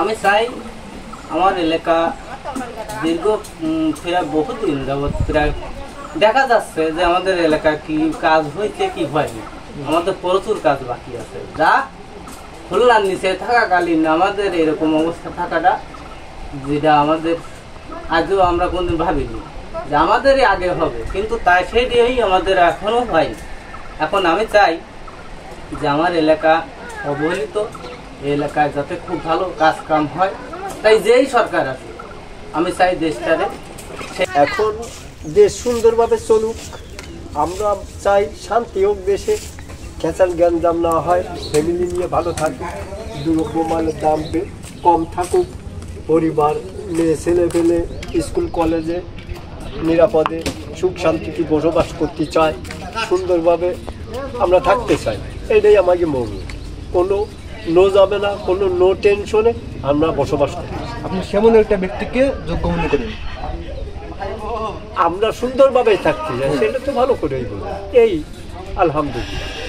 আমি চাই আমার এলাকা দীর্ঘ প্রায় বহুদিন যাবৎ প্রায় দেখা যাচ্ছে যে আমাদের এলাকা কি কাজ হয়েছে কি হয়নি, আমাদের প্রচুর কাজ বাকি আছে। যা খুলনার নিচে থাকাকালীন আমাদের এরকম অবস্থা থাকাটা, যেটা আমাদের আজও আমরা কোনদিন ভাবিনি যে আমাদেরই আগে হবে, কিন্তু তাই সেটাই আমাদের এখনো হয়নি। এখন আমি চাই যে আমার এলাকা অবহেলিত, এই এলাকায় যাতে খুব ভালো কাজ কাম হয়, তাই যেই সরকার আছে আমি চাই দেশটারে এখন দেশ সুন্দরভাবে চলুক। আমরা চাই শান্তি হোক দেশে, খেঁচাল জ্ঞানজাম না হয়, ফ্যামিলি নিয়ে ভালো থাকুক, দ্রব্যমানের দাম কম থাকুক, পরিবার মেয়ে ছেলে পেলে স্কুল কলেজে নিরাপদে সুখ শান্তিতে বসবাস করতে চায়, সুন্দরভাবে আমরা থাকতে চাই। এটাই আমাকে মনে, কোনো নো যাবে না, কোনো নো টেনশনে আমরা বসবাস করি। আপনি সেমন একটা ব্যক্তিকে যোগ্য মনে করেন? আমরা সুন্দরভাবে থাকতে চাই, সেটা তো ভালো করেই বলি। এই আলহামদুলিল্লাহ।